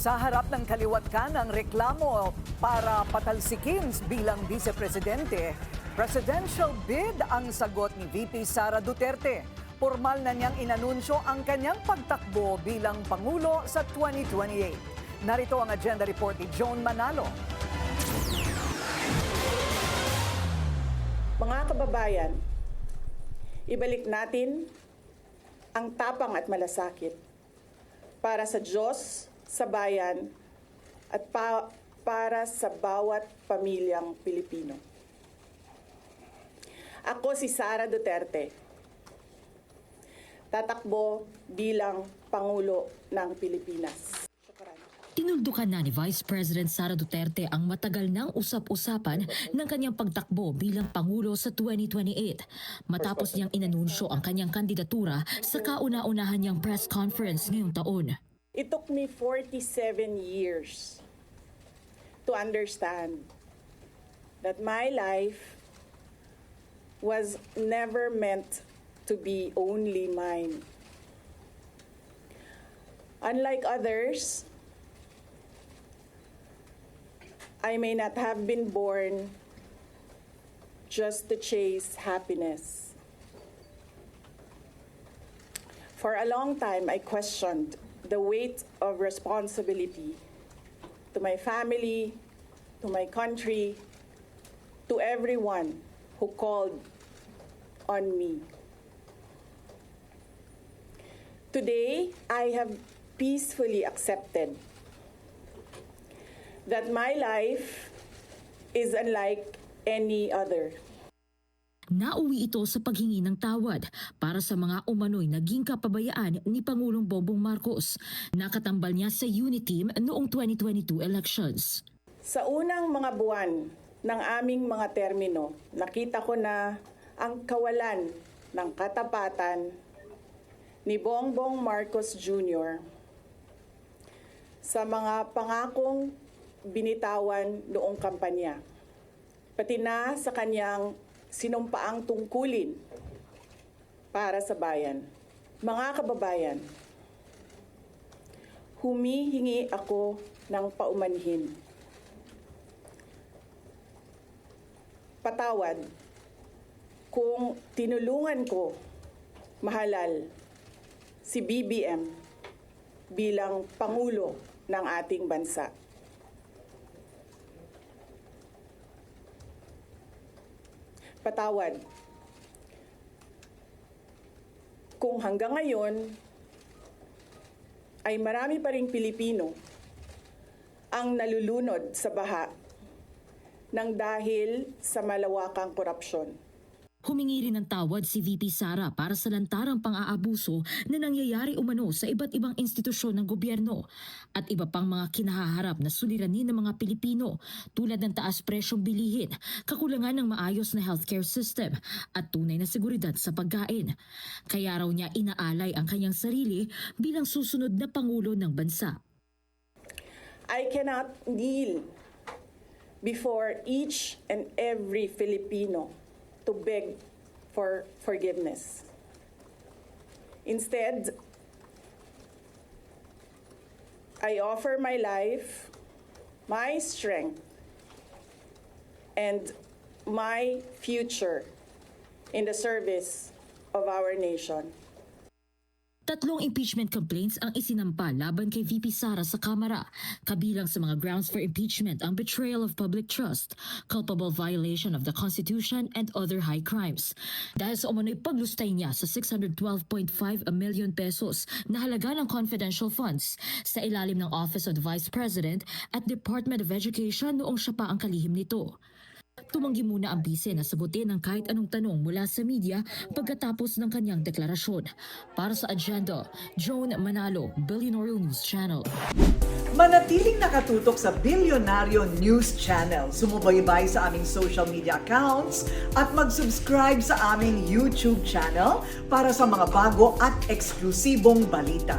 Sa harap ng kaliwat kanang reklamo para patalsikin bilang vice-presidente, presidential bid ang sagot ni VP Sara Duterte. Formal na niyang inanunsyo ang kanyang pagtakbo bilang Pangulo sa 2028. Narito ang agenda report ni Joan Manalo. Mga kababayan, ibalik natin ang tapang at malasakit para sa Diyos, sa bayan, at para sa bawat pamilyang Pilipino. Ako si Sara Duterte, tatakbo bilang Pangulo ng Pilipinas. Tinuldukan na ni Vice President Sara Duterte ang matagal nang usap-usapan ng kanyang pagtakbo bilang Pangulo sa 2028 matapos niyang inanunsyo ang kanyang kandidatura sa kauna-unahan niyang press conference ngayong taon. It took me 47 years to understand that my life was never meant to be only mine. Unlike others, I may not have been born just to chase happiness. For a long time, I questioned the weight of responsibility to my family, to my country, to everyone who called on me. Today, I have peacefully accepted that my life is unlike any other. Nauwi ito sa paghingi ng tawad para sa mga umano'y naging kapabayaan ni Pangulong Bongbong Marcos. Nakatambal niya sa Uniteam noong 2022 elections. Sa unang mga buwan ng aming mga termino, nakita ko na ang kawalan ng katapatan ni Bongbong Marcos Jr. sa mga pangakong binitawan noong kampanya, pati na sa kanyang sinumpaang tungkulin para sa bayan. Mga kababayan, humihingi ako ng paumanhin. Patawad kung tinulungan ko mahalal si BBM bilang Pangulo ng ating bansa. Patawad kung hanggang ngayon ay marami pa ring Pilipino ang nalulunod sa baha ng dahil sa malawakang korupsyon. Humingi rin ng tawad si VP Sara para sa lantarang pang-aabuso na nangyayari umano sa iba't ibang institusyon ng gobyerno at iba pang mga kinahaharap na suliranin ng mga Pilipino tulad ng taas presyong bilihin, kakulangan ng maayos na healthcare system at tunay na seguridad sa pagkain. Kaya raw niya inaalay ang kanyang sarili bilang susunod na Pangulo ng bansa. I cannot kneel before each and every Filipino to beg for forgiveness. Instead, I offer my life, my strength, and my future in the service of our nation. 3 impeachment complaints ang isinampa laban kay VP Sara sa Kamara. Kabilang sa mga grounds for impeachment ang betrayal of public trust, culpable violation of the Constitution, and other high crimes. Dahil sa umano'y paglustay niya sa 612.5 million pesos na halaga ng confidential funds sa ilalim ng Office of the Vice President at Department of Education noong siya pa ang kalihim nito. Tumanggi muna ang bise na sagutin ang kahit anong tanong mula sa media pagkatapos ng kanyang deklarasyon. Para sa Agenda, Joan Manalo, Billionaire News Channel. Manatiling nakatutok sa Billionaire News Channel. Sumubaybay sa aming social media accounts at mag-subscribe sa aming YouTube channel para sa mga bago at eksklusibong balita.